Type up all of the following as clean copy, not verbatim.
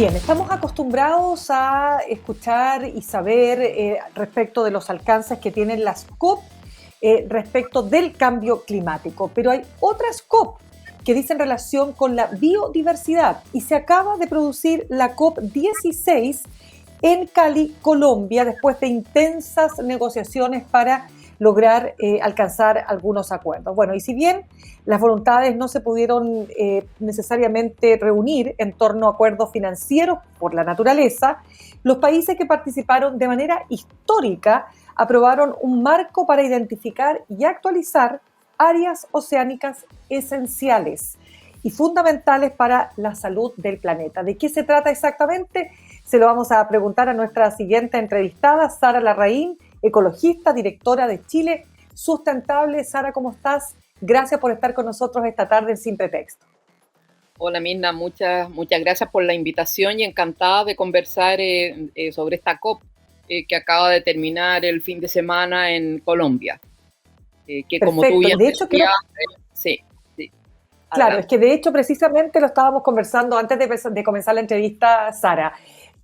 Bien, estamos acostumbrados a escuchar y saber respecto de los alcances que tienen las COP respecto del cambio climático, pero hay otras COP que dicen relación con la biodiversidad y se acaba de producir la COP 16 en Cali, Colombia, después de intensas negociaciones para lograr alcanzar algunos acuerdos. Bueno, y si bien las voluntades no se pudieron necesariamente reunir en torno a acuerdos financieros por la naturaleza, los países que participaron de manera histórica aprobaron un marco para identificar y actualizar áreas oceánicas esenciales y fundamentales para la salud del planeta. ¿De qué se trata exactamente? Se lo vamos a preguntar a nuestra siguiente entrevistada, Sara Larraín, ecologista, directora de Chile Sustentable. Sara, ¿cómo estás? Gracias por estar con nosotros esta tarde en Sin Pretexto. Hola Mirna, muchas gracias por la invitación y encantada de conversar sobre esta COP que acaba de terminar el fin de semana en Colombia. Que como tú Perfecto, y bien de hecho decías, sí, claro, es adelante. que de hecho precisamente lo estábamos conversando antes de comenzar la entrevista, Sara.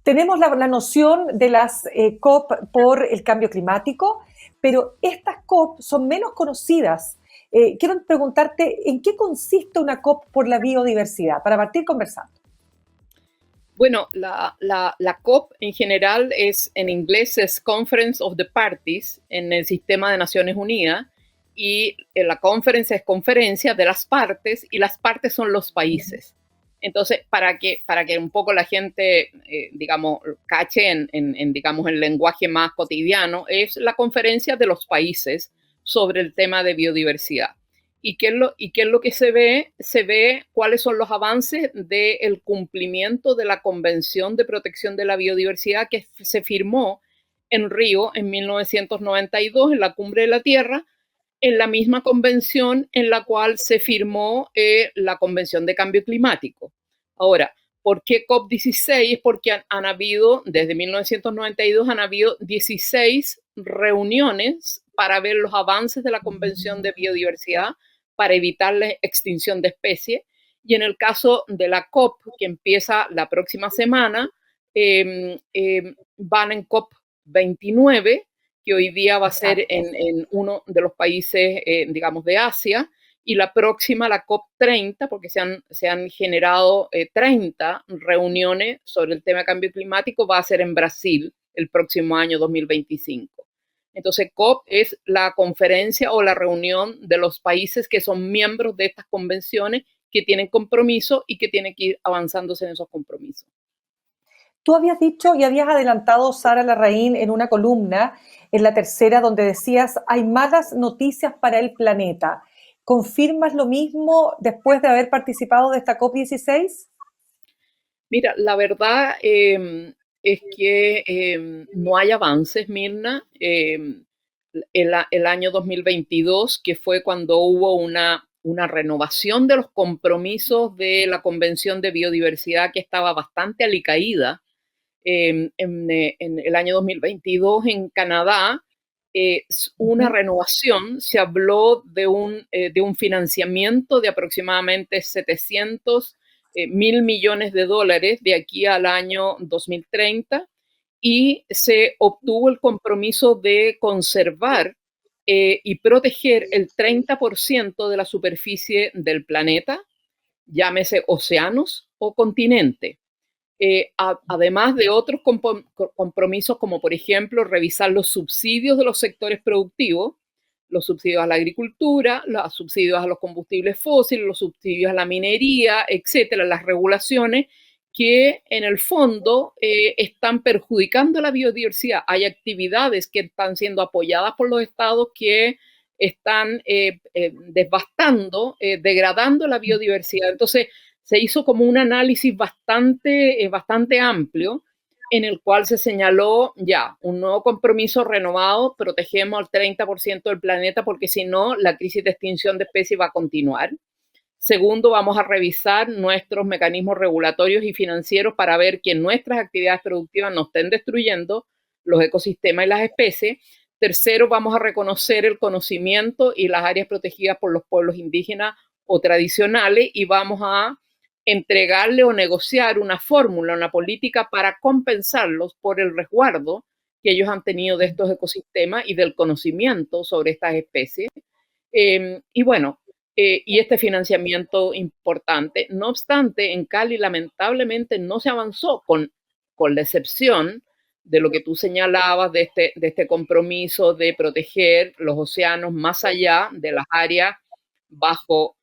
Tenemos la noción de las COP por el cambio climático, pero estas COP son menos conocidas. Quiero preguntarte, ¿en qué consiste una COP por la biodiversidad? Para partir conversando. Bueno, la COP en general en inglés es Conference of the Parties en el sistema de Naciones Unidas, y la conference es conferencia de las partes, y las partes son los países. Entonces, para que un poco la gente, digamos, cache digamos, el lenguaje más cotidiano, es la conferencia de los países sobre el tema de biodiversidad. ¿Y qué es lo que se ve? Se ve cuáles son los avances del cumplimiento de la Convención de Protección de la Biodiversidad que se firmó en Río en 1992 en la Cumbre de la Tierra, en la misma convención en la cual se firmó la Convención de Cambio Climático. Ahora, ¿por qué COP16? Porque han habido, desde 1992, han habido 16 reuniones para ver los avances de la Convención de Biodiversidad para evitar la extinción de especies. Y en el caso de la COP, que empieza la próxima semana, van en COP 29, que hoy día va a ser Exacto. en uno de los países, digamos, de Asia, y la próxima, la COP 30, porque se han generado 30 reuniones sobre el tema de cambio climático, va a ser en Brasil el próximo año 2025. Entonces, COP es la conferencia o la reunión de los países que son miembros de estas convenciones, que tienen compromiso y que tienen que ir avanzándose en esos compromisos. Tú habías dicho y habías adelantado, Sara Larraín, en una columna, en la tercera, donde decías, hay malas noticias para el planeta. ¿Confirmas lo mismo después de haber participado de esta COP 16? Mira, la verdad es que no hay avances, Mirna. El año 2022, que fue cuando hubo una renovación de los compromisos de la Convención de Biodiversidad, que estaba bastante alicaída, en el año 2022 en Canadá, una Ujú. renovación. Se habló de un financiamiento de aproximadamente 700 mil millones de dólares de aquí al año 2030, y se obtuvo el compromiso de conservar y proteger el 30% de la superficie del planeta, llámese océanos o continente. Además de otros compromisos, como por ejemplo revisar los subsidios de los sectores productivos, los subsidios a la agricultura, los subsidios a los combustibles fósiles, los subsidios a la minería, etcétera, las regulaciones que en el fondo están perjudicando la biodiversidad. Hay actividades que están siendo apoyadas por los estados que están devastando, degradando la biodiversidad. Entonces, se hizo como un análisis bastante amplio, en el cual se señaló ya un nuevo compromiso renovado: protegemos al 30% del planeta, porque si no, la crisis de extinción de especies va a continuar. Segundo, vamos a revisar nuestros mecanismos regulatorios y financieros para ver que nuestras actividades productivas no estén destruyendo los ecosistemas y las especies. Tercero, vamos a reconocer el conocimiento y las áreas protegidas por los pueblos indígenas o tradicionales, y vamos a entregarle o negociar una fórmula, una política para compensarlos por el resguardo que ellos han tenido de estos ecosistemas y del conocimiento sobre estas especies. Y bueno, y este financiamiento importante. No obstante, en Cali lamentablemente no se avanzó con la excepción de lo que tú señalabas de este compromiso de proteger los océanos más allá de las áreas bajo,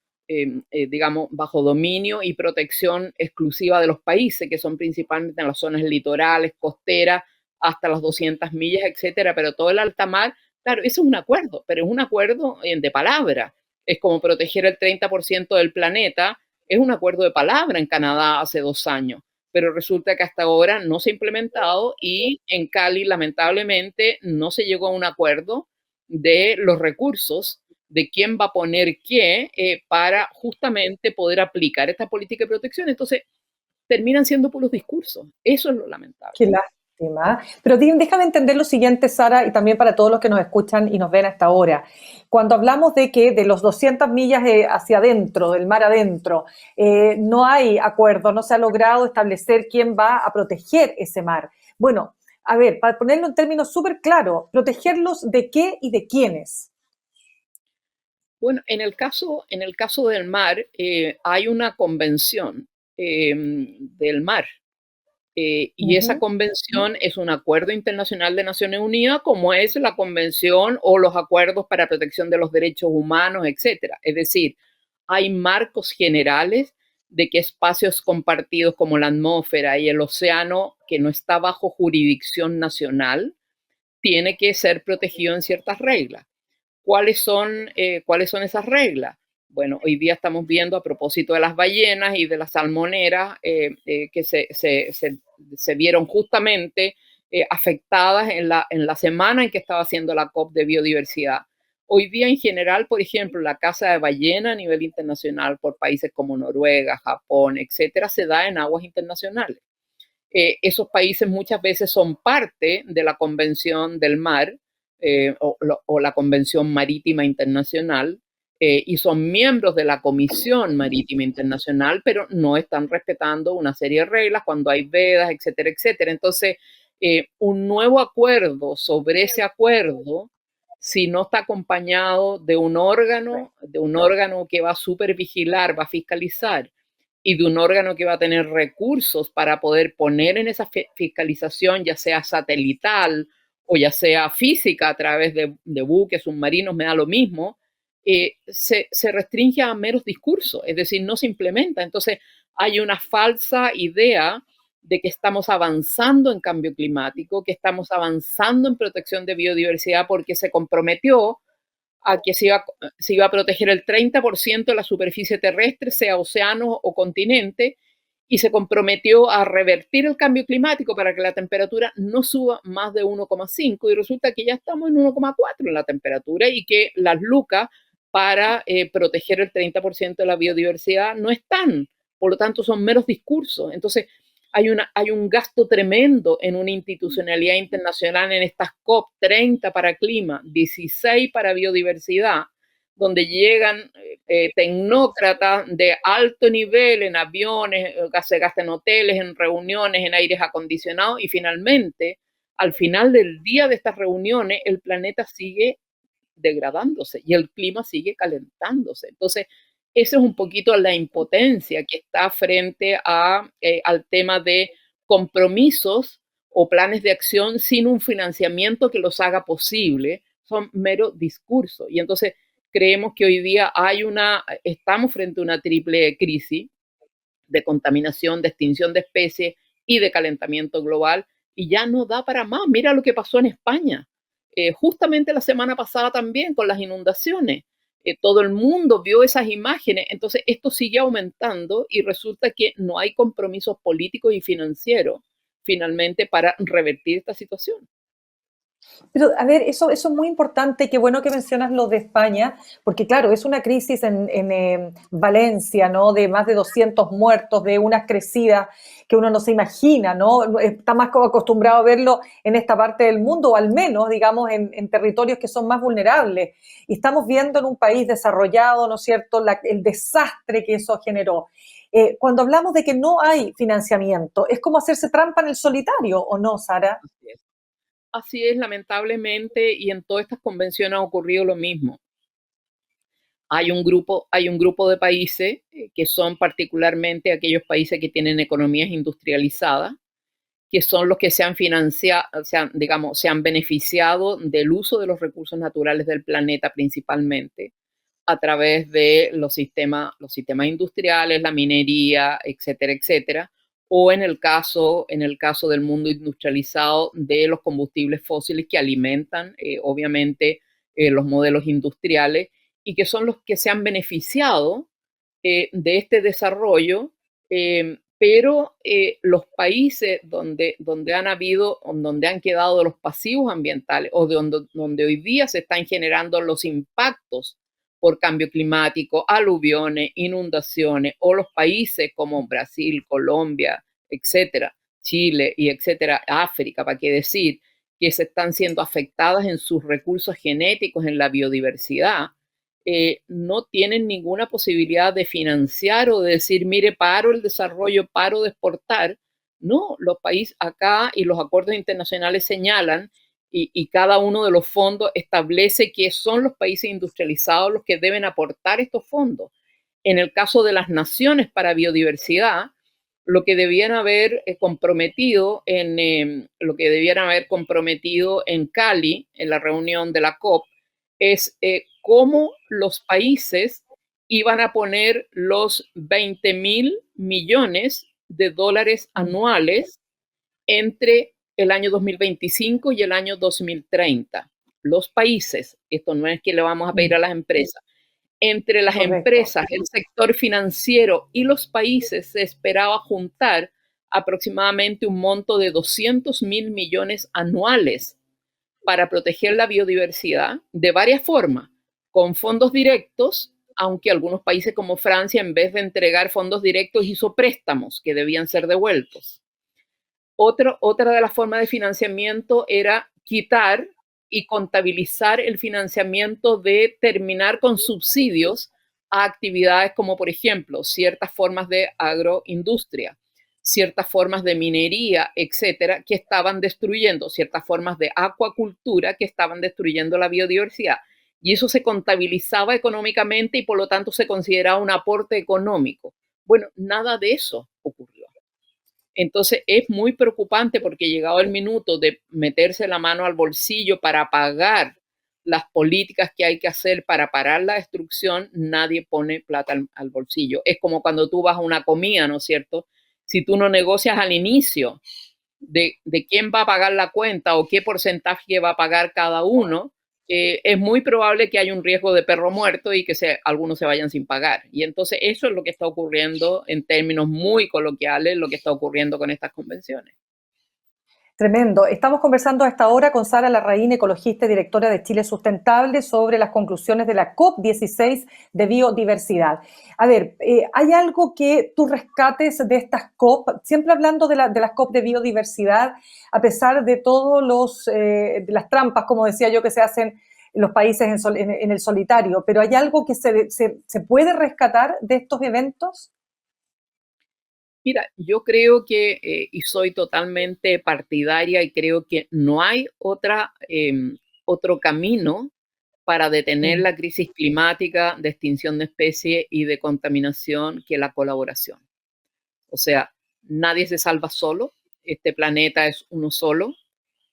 digamos, bajo dominio y protección exclusiva de los países, que son principalmente en las zonas litorales, costeras, hasta las 200 millas, etcétera, pero todo el alta mar. Claro, eso es un acuerdo, pero es un acuerdo de palabra. Es como proteger el 30% del planeta, es un acuerdo de palabra en Canadá hace 2 años, pero resulta que hasta ahora no se ha implementado y en Cali lamentablemente no se llegó a un acuerdo de los recursos, de quién va a poner qué para justamente poder aplicar esta política de protección. Entonces, terminan siendo puros discursos. Eso es lo lamentable. Qué lástima. Pero déjame entender lo siguiente, Sara, y también para todos los que nos escuchan y nos ven hasta ahora. Cuando hablamos de que de los 200 millas hacia adentro, del mar adentro, no hay acuerdo, no se ha logrado establecer quién va a proteger ese mar. Bueno, a ver, para ponerlo en términos súper claros, ¿protegerlos de qué y de quiénes? Bueno, en el caso del mar, hay una convención del mar. Y esa Ujú. convención es un acuerdo internacional de Naciones Unidas, como es la convención o los acuerdos para protección de los derechos humanos, etcétera. Es decir, hay marcos generales de que espacios compartidos como la atmósfera y el océano, que no está bajo jurisdicción nacional, tiene que ser protegido en ciertas reglas. ¿Cuáles son esas reglas? Bueno, hoy día estamos viendo a propósito de las ballenas y de las salmoneras que se vieron justamente afectadas en la semana en que estaba haciendo la COP de biodiversidad. Hoy día en general, por ejemplo, la caza de ballena a nivel internacional por países como Noruega, Japón, etcétera, se da en aguas internacionales. Esos países muchas veces son parte de la Convención del Mar o la Convención Marítima Internacional y son miembros de la Comisión Marítima Internacional, pero no están respetando una serie de reglas cuando hay vedas, etcétera, etcétera. Entonces, un nuevo acuerdo sobre ese acuerdo, si no está acompañado de un órgano que va a supervigilar, va a fiscalizar y de un órgano que va a tener recursos para poder poner en esa fiscalización, ya sea satelital o ya sea física a través de buques, submarinos, me da lo mismo, se restringe a meros discursos, es decir, no se implementa. Entonces, hay una falsa idea de que estamos avanzando en cambio climático, que estamos avanzando en protección de biodiversidad porque se comprometió a que se iba a proteger el 30% de la superficie terrestre, sea océano o continente, y se comprometió a revertir el cambio climático para que la temperatura no suba más de 1,5 y resulta que ya estamos en 1,4 en la temperatura y que las lucas para proteger el 30% de la biodiversidad no están, por lo tanto son meros discursos. Entonces, hay un gasto tremendo en una institucionalidad internacional en estas COP, 30 para clima, 16 para biodiversidad, donde llegan tecnócratas de alto nivel en aviones, se gastan en hoteles, en reuniones, en aires acondicionados y finalmente, al final del día de estas reuniones, el planeta sigue degradándose y el clima sigue calentándose. Entonces, esa es un poquito la impotencia que está frente al tema de compromisos o planes de acción sin un financiamiento que los haga posible. Son mero discursos. Y entonces creemos que hoy día estamos frente a una triple crisis de contaminación, de extinción de especies y de calentamiento global, y ya no da para más. Mira lo que pasó en España, justamente la semana pasada también con las inundaciones. Todo el mundo vio esas imágenes, entonces esto sigue aumentando y resulta que no hay compromisos políticos y financieros finalmente para revertir esta situación. Pero, a ver, eso es muy importante, qué bueno que mencionas lo de España, porque claro, es una crisis en Valencia, ¿no? De más de 200 muertos, de unas crecidas que uno no se imagina, ¿no? Está más como acostumbrado a verlo en esta parte del mundo, o al menos, digamos, en territorios que son más vulnerables. Y estamos viendo en un país desarrollado, ¿no es cierto?, el desastre que eso generó. Cuando hablamos de que no hay financiamiento, es como hacerse trampa en el solitario, ¿o no, Sara? Así es. Así es, lamentablemente, y en todas estas convenciones ha ocurrido lo mismo. Hay un grupo de países que son particularmente aquellos países que tienen economías industrializadas, que son los que se han financiado, digamos, se han beneficiado del uso de los recursos naturales del planeta principalmente a través de los sistemas industriales, la minería, etcétera, etcétera, o en el caso del mundo industrializado, de los combustibles fósiles que alimentan, obviamente, los modelos industriales y que son los que se han beneficiado de este desarrollo, pero los países donde han quedado los pasivos ambientales o donde hoy día se están generando los impactos por cambio climático, aluviones, inundaciones, o los países como Brasil, Colombia, etcétera, Chile y etcétera, África, para qué decir, que se están siendo afectadas en sus recursos genéticos, en la biodiversidad, no tienen ninguna posibilidad de financiar o de decir, mire, paro el desarrollo, paro de exportar. No, los países acá y los acuerdos internacionales señalan y cada uno de los fondos establece que son los países industrializados los que deben aportar estos fondos. En el caso de las naciones para biodiversidad, lo que debieran haber comprometido en Cali, en la reunión de la COP, es cómo los países iban a poner los 20.000 millones de dólares anuales entre el año 2025 y el año 2030. Los países, esto no es que le vamos a pedir a las empresas, entre las Correcto. empresas, el sector financiero y los países se esperaba juntar aproximadamente un monto de 200.000 millones anuales para proteger la biodiversidad de varias formas, con fondos directos, aunque algunos países como Francia, en vez de entregar fondos directos, hizo préstamos que debían ser devueltos. Otra de las formas de financiamiento era quitar y contabilizar el financiamiento de terminar con subsidios a actividades como, por ejemplo, ciertas formas de agroindustria, ciertas formas de minería, etcétera, que estaban destruyendo, ciertas formas de acuacultura que estaban destruyendo la biodiversidad. Y eso se contabilizaba económicamente y por lo tanto se consideraba un aporte económico. Bueno, nada de eso ocurrió. Entonces es muy preocupante porque llegado el minuto de meterse la mano al bolsillo para pagar las políticas que hay que hacer para parar la destrucción, nadie pone plata al bolsillo. Es como cuando tú vas a una comida, ¿no es cierto? Si tú no negocias al inicio de quién va a pagar la cuenta o qué porcentaje va a pagar cada uno, es muy probable que haya un riesgo de perro muerto y que algunos se vayan sin pagar. Y entonces eso es lo que está ocurriendo en términos muy coloquiales, lo que está ocurriendo con estas convenciones. Tremendo. Estamos conversando a esta hora con Sara Larraín, ecologista y directora de Chile Sustentable, sobre las conclusiones de la COP16 de biodiversidad. A ver, ¿hay algo que tú rescates de estas COP? Siempre hablando de las COP de biodiversidad, a pesar de todos de las trampas, como decía yo, que se hacen en los países en el solitario, pero ¿hay algo que se puede rescatar de estos eventos? Mira, yo creo que, y soy totalmente partidaria, y creo que no hay otro camino para detener Mm. la crisis climática, de extinción de especies y de contaminación que la colaboración. O sea, nadie se salva solo, este planeta es uno solo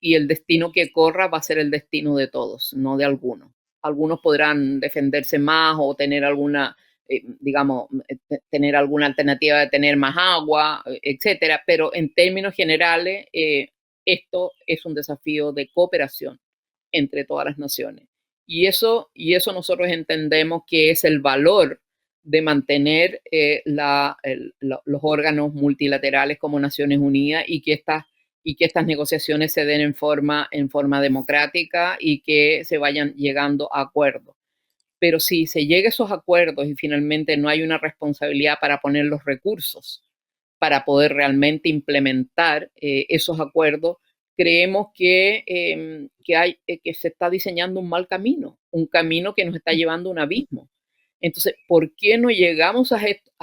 y el destino que corra va a ser el destino de todos, no de algunos. Algunos podrán defenderse más o tener tener alguna alternativa de tener más agua, etcétera, pero en términos generales, esto es un desafío de cooperación entre todas las naciones. Y eso nosotros entendemos que es el valor de mantener los órganos multilaterales como Naciones Unidas y que estas negociaciones se den en forma democrática y que se vayan llegando a acuerdos. Pero si se llega a esos acuerdos y finalmente no hay una responsabilidad para poner los recursos para poder realmente implementar esos acuerdos, creemos que se está diseñando un mal camino, un camino que nos está llevando a un abismo. Entonces, ¿por qué no llegamos a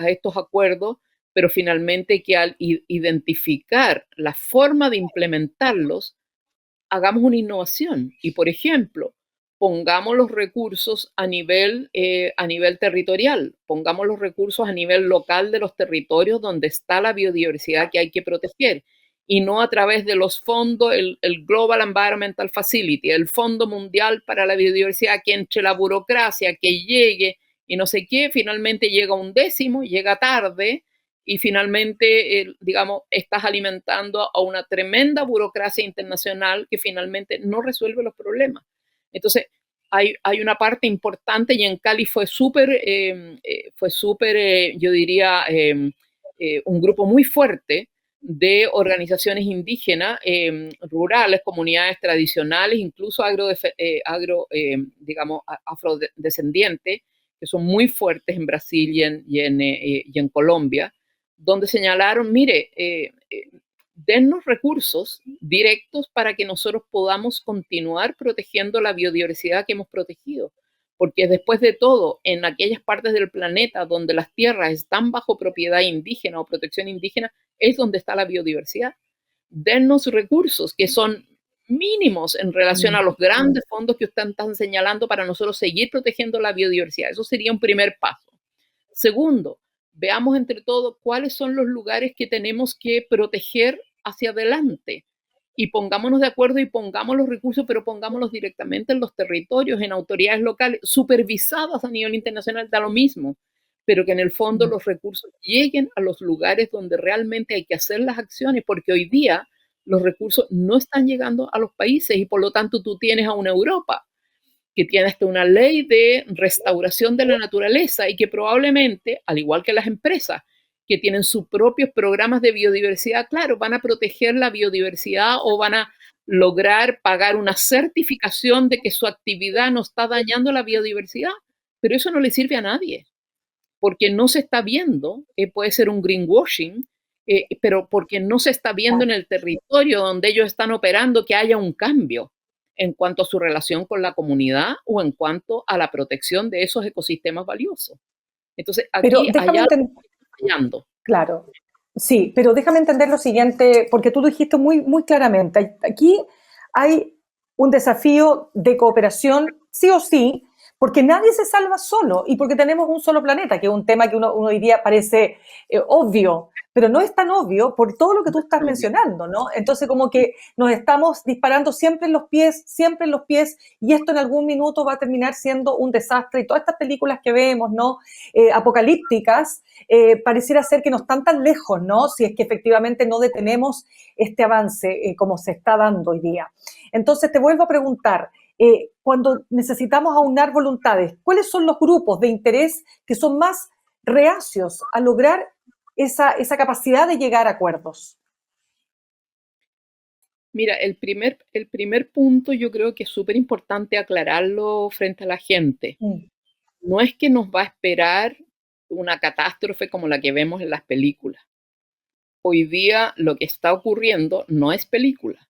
estos acuerdos pero finalmente que al identificar la forma de implementarlos, hagamos una innovación y, por ejemplo, pongamos los recursos a nivel territorial, pongamos los recursos a nivel local de los territorios donde está la biodiversidad que hay que proteger y no a través de los fondos, el Global Environmental Facility, el Fondo Mundial para la Biodiversidad, que entre la burocracia, que llegue y no sé qué, finalmente llega un décimo, llega tarde y finalmente, digamos, estás alimentando a una tremenda burocracia internacional que finalmente no resuelve los problemas. Entonces, hay una parte importante y en Cali fue súper, yo diría, un grupo muy fuerte de organizaciones indígenas, rurales, comunidades tradicionales, incluso digamos, afrodescendientes, que son muy fuertes en Brasil y en Colombia, donde señalaron, mire, dennos recursos directos para que nosotros podamos continuar protegiendo la biodiversidad que hemos protegido. Porque después de todo, en aquellas partes del planeta donde las tierras están bajo propiedad indígena o protección indígena, es donde está la biodiversidad. Dennos recursos que son mínimos en relación a los grandes fondos que ustedes están señalando para nosotros seguir protegiendo la biodiversidad. Eso sería un primer paso. Segundo, veamos entre todos cuáles son los lugares que tenemos que proteger hacia adelante y pongámonos de acuerdo y pongamos los recursos, pero pongámoslos directamente en los territorios, en autoridades locales, supervisadas a nivel internacional, da lo mismo, pero que en el fondo los recursos lleguen a los lugares donde realmente hay que hacer las acciones, porque hoy día los recursos no están llegando a los países y por lo tanto tú tienes a una Europa que tiene hasta una ley de restauración de la naturaleza y que probablemente, al igual que las empresas, que tienen sus propios programas de biodiversidad, claro, van a proteger la biodiversidad o van a lograr pagar una certificación de que su actividad no está dañando la biodiversidad, pero eso no le sirve a nadie, porque no se está viendo, puede ser un greenwashing, pero porque no se está viendo en el territorio donde ellos están operando que haya un cambio en cuanto a su relación con la comunidad o en cuanto a la protección de esos ecosistemas valiosos. Entonces, Pero aquí hay déjame algo entender, que está fallando. claro, sí, pero déjame entender lo siguiente, porque tú lo dijiste muy, muy claramente. Aquí hay un desafío de cooperación, sí o sí, porque nadie se salva solo y porque tenemos un solo planeta, que es un tema que uno hoy día parece obvio, pero no es tan obvio por todo lo que tú estás mencionando, ¿no? Entonces, como que nos estamos disparando siempre en los pies, y esto en algún minuto va a terminar siendo un desastre. Y todas estas películas que vemos, ¿no? Apocalípticas, pareciera ser que no están tan lejos, ¿no? Si es que efectivamente no detenemos este avance como se está dando hoy día. Entonces, te vuelvo a preguntar, cuando necesitamos aunar voluntades, ¿cuáles son los grupos de interés que son más reacios a lograr esa capacidad de llegar a acuerdos? Mira, el primer punto yo creo que es súper importante aclararlo frente a la gente. Mm. No es que nos va a esperar una catástrofe como la que vemos en las películas. Hoy día lo que está ocurriendo no es película.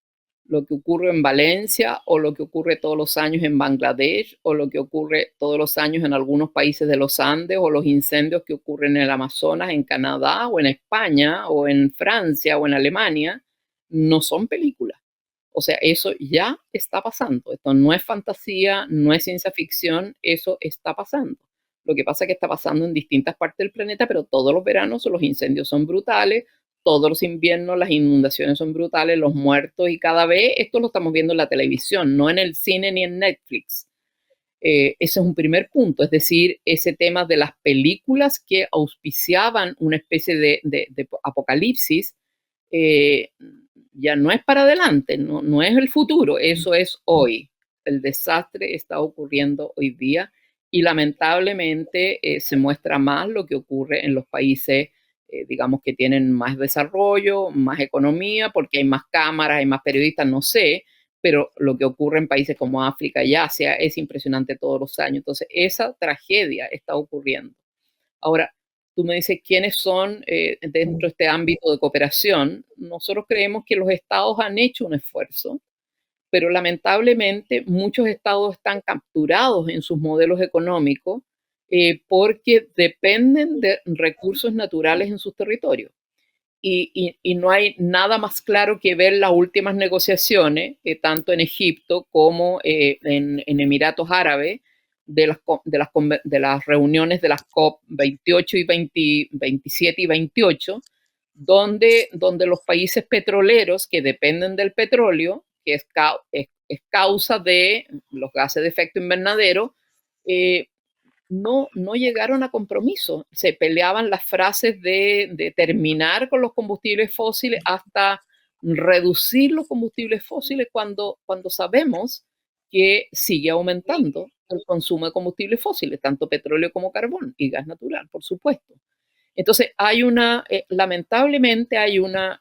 Lo que ocurre en Valencia o lo que ocurre todos los años en Bangladesh o lo que ocurre todos los años en algunos países de los Andes o los incendios que ocurren en el Amazonas, en Canadá o en España o en Francia o en Alemania, no son películas. O sea, eso ya está pasando. Esto no es fantasía, no es ciencia ficción, eso está pasando. Lo que pasa es que está pasando en distintas partes del planeta, pero todos los veranos los incendios son brutales, todos los inviernos las inundaciones son brutales, los muertos y cada vez esto lo estamos viendo en la televisión, no en el cine ni en Netflix. Ese es un primer punto, es decir, ese tema de las películas que auspiciaban una especie de apocalipsis, eh, ya no es para adelante, no es el futuro, eso es hoy. El desastre está ocurriendo hoy día y lamentablemente se muestra más lo que ocurre en los países, digamos, que tienen más desarrollo, más economía, porque hay más cámaras, hay más periodistas, no sé, pero lo que ocurre en países como África y Asia es impresionante todos los años. Entonces, esa tragedia está ocurriendo. Ahora, tú me dices quiénes son dentro de este ámbito de cooperación. Nosotros creemos que los estados han hecho un esfuerzo, pero lamentablemente muchos estados están capturados en sus modelos económicos porque dependen de recursos naturales en sus territorios. Y no hay nada más claro que ver las últimas negociaciones, tanto en Egipto como en Emiratos Árabes, de las reuniones de las COP 28 y 27 y 28, donde los países petroleros que dependen del petróleo, que es causa de los gases de efecto invernadero, eh, no llegaron a compromiso. Se peleaban las frases de terminar con los combustibles fósiles hasta reducir los combustibles fósiles cuando sabemos que sigue aumentando el consumo de combustibles fósiles, tanto petróleo como carbón y gas natural, por supuesto. Entonces, lamentablemente hay una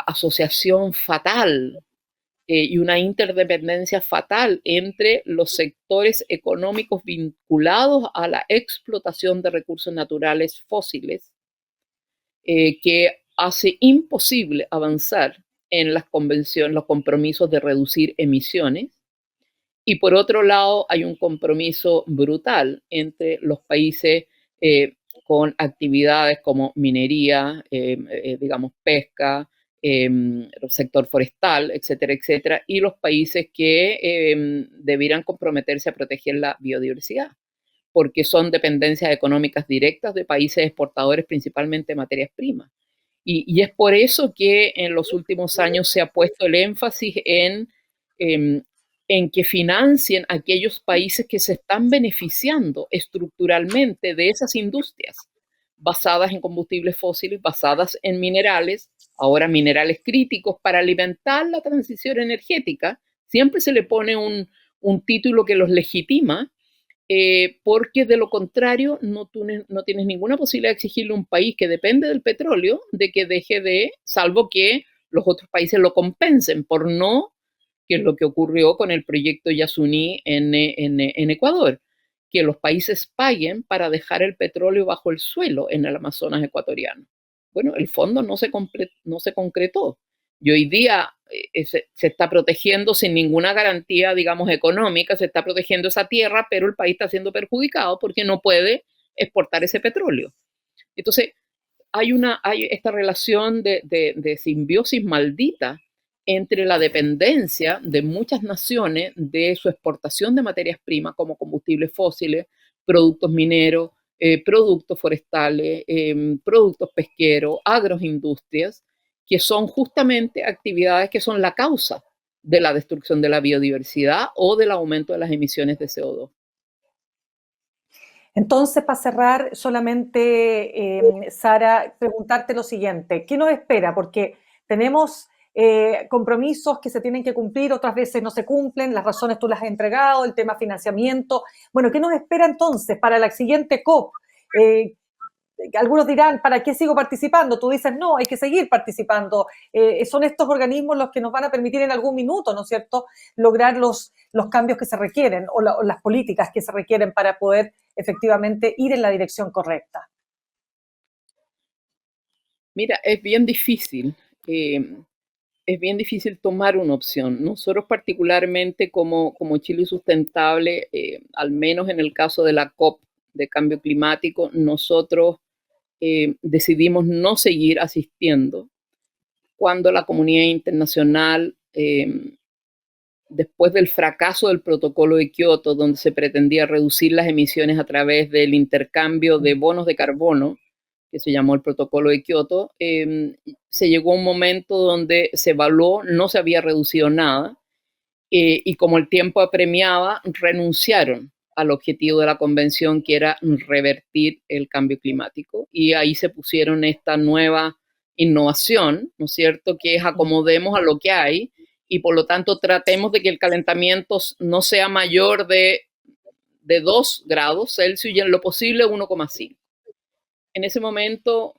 asociación fatal y una interdependencia fatal entre los sectores económicos vinculados a la explotación de recursos naturales fósiles, que hace imposible avanzar en las convenciones, los compromisos de reducir emisiones. Y por otro lado, hay un compromiso brutal entre los países con actividades como minería, digamos, pesca, sector forestal, etcétera, etcétera, y los países que debieran comprometerse a proteger la biodiversidad, porque son dependencias económicas directas de países exportadores, principalmente de materias primas. Y es por eso que en los últimos años se ha puesto el énfasis em, en que financien aquellos países que se están beneficiando estructuralmente de esas industrias basadas en combustibles fósiles, basadas en minerales, ahora minerales críticos para alimentar la transición energética. Siempre se le pone un título que los legitima, porque de lo contrario no tienes ninguna posibilidad de exigirle a un país que depende del petróleo de que deje salvo que los otros países lo compensen por no, que es lo que ocurrió con el proyecto Yasuní en Ecuador, que los países paguen para dejar el petróleo bajo el suelo en el Amazonas ecuatoriano. Bueno, el fondo no se concretó. Y hoy día se está protegiendo sin ninguna garantía, digamos, económica, se está protegiendo esa tierra, pero el país está siendo perjudicado porque no puede exportar ese petróleo. Entonces, hay esta relación de simbiosis maldita entre la dependencia de muchas naciones de su exportación de materias primas como combustibles fósiles, productos mineros, productos forestales, productos pesqueros, agroindustrias, que son justamente actividades que son la causa de la destrucción de la biodiversidad o del aumento de las emisiones de CO2. Entonces, para cerrar, solamente, Sara, preguntarte lo siguiente, ¿qué nos espera? Porque tenemos compromisos que se tienen que cumplir, otras veces no se cumplen, las razones tú las has entregado, el tema financiamiento. Bueno, ¿qué nos espera entonces para la siguiente COP? Algunos dirán, ¿para qué sigo participando? Tú dices, no, hay que seguir participando. Son estos organismos los que nos van a permitir en algún minuto, ¿no es cierto?, lograr los cambios que se requieren o las políticas que se requieren para poder efectivamente ir en la dirección correcta. Mira, es bien difícil tomar una opción. Nosotros particularmente como Chile Sustentable, al menos en el caso de la COP de cambio climático, nosotros decidimos no seguir asistiendo cuando la comunidad internacional, después del fracaso del protocolo de Kioto, donde se pretendía reducir las emisiones a través del intercambio de bonos de carbono, que se llamó el protocolo de Kioto, se llegó a un momento donde se evaluó, no se había reducido nada, y como el tiempo apremiaba, renunciaron al objetivo de la convención, que era revertir el cambio climático. Y ahí se pusieron esta nueva innovación, ¿no es cierto?, que es acomodemos a lo que hay y por lo tanto tratemos de que el calentamiento no sea mayor de 2 grados Celsius y en lo posible 1,5. En ese momento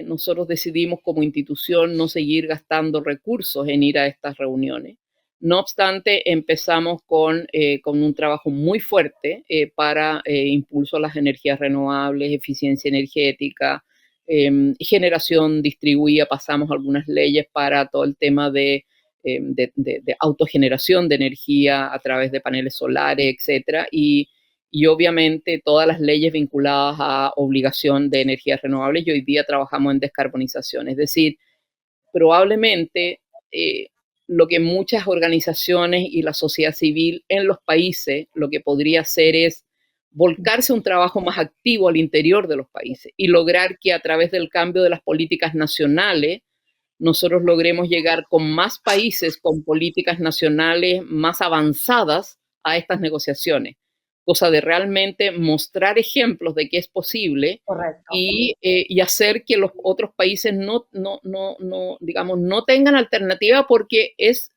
nosotros decidimos como institución no seguir gastando recursos en ir a estas reuniones. No obstante, empezamos con un trabajo muy fuerte para impulso a las energías renovables, eficiencia energética, generación distribuida. Pasamos algunas leyes para todo el tema de autogeneración de energía a través de paneles solares, etcétera. Y y obviamente todas las leyes vinculadas a obligación de energías renovables, y hoy día trabajamos en descarbonización. Es decir, probablemente lo que muchas organizaciones y la sociedad civil en los países lo que podría hacer es volcarse a un trabajo más activo al interior de los países y lograr que a través del cambio de las políticas nacionales nosotros logremos llegar con más países con políticas nacionales más avanzadas a estas negociaciones, cosa de realmente mostrar ejemplos de que es posible Correcto. y hacer que los otros países digamos, no tengan alternativa, porque es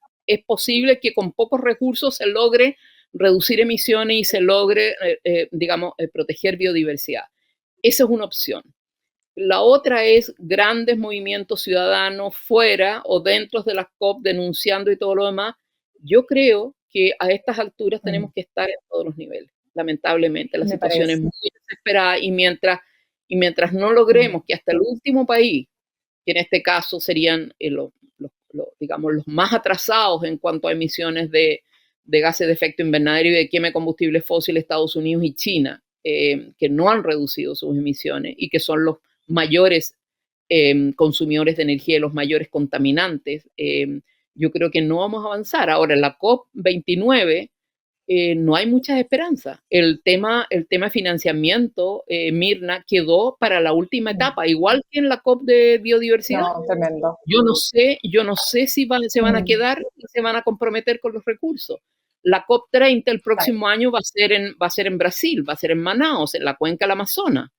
posible que con pocos recursos se logre reducir emisiones y se logre, digamos, proteger biodiversidad. Esa es una opción. La otra es grandes movimientos ciudadanos fuera o dentro de las COP denunciando y todo lo demás. Yo creo que a estas alturas tenemos que estar en todos los niveles. Lamentablemente, la Me situación es parece. muy desesperada y mientras no logremos que hasta el último país, que en este caso serían digamos, los más atrasados en cuanto a emisiones de gases de efecto invernadero y de quema de combustibles fósiles, Estados Unidos y China, que no han reducido sus emisiones y que son los mayores consumidores de energía y los mayores contaminantes, yo creo que no vamos a avanzar. Ahora, en la COP29 no hay muchas esperanzas. El tema de financiamiento, Mirna, quedó para la última etapa, igual que en la COP de biodiversidad. No, tremendo. Yo no sé si se van a quedar y se van a comprometer con los recursos. La COP30 el próximo año va a ser en Brasil, va a ser en Manaus, en la cuenca del Amazonas.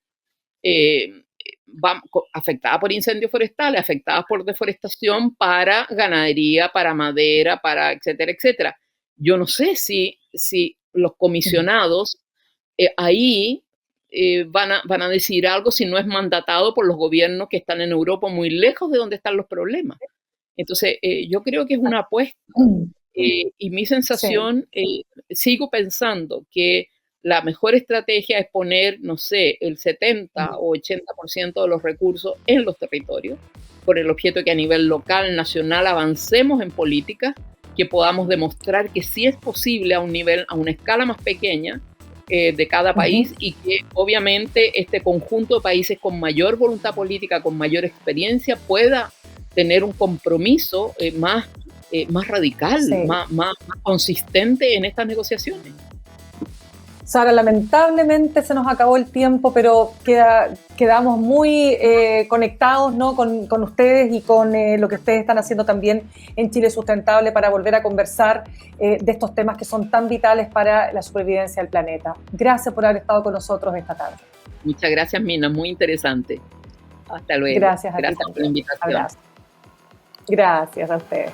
Afectada por incendios forestales, afectadas por deforestación para ganadería, para madera, para etcétera, etcétera. Yo no sé si los comisionados ahí van a decir algo si no es mandatado por los gobiernos que están en Europa muy lejos de donde están los problemas. Entonces, yo creo que es una apuesta y mi sensación, sigo pensando que la mejor estrategia es poner, no sé, el 70 o 80% de los recursos en los territorios, con el objeto de que a nivel local, nacional, avancemos en políticas, que podamos demostrar que sí es posible a una escala más pequeña de cada país, y que obviamente este conjunto de países con mayor voluntad política, con mayor experiencia, pueda tener un compromiso más radical, más consistente en estas negociaciones. Sara, lamentablemente se nos acabó el tiempo, pero quedamos muy conectados, ¿no?, con ustedes y con lo que ustedes están haciendo también en Chile Sustentable para volver a conversar de estos temas que son tan vitales para la supervivencia del planeta. Gracias por haber estado con nosotros esta tarde. Muchas gracias, Mina, muy interesante. Hasta luego. Gracias por la invitación. Gracias a ustedes.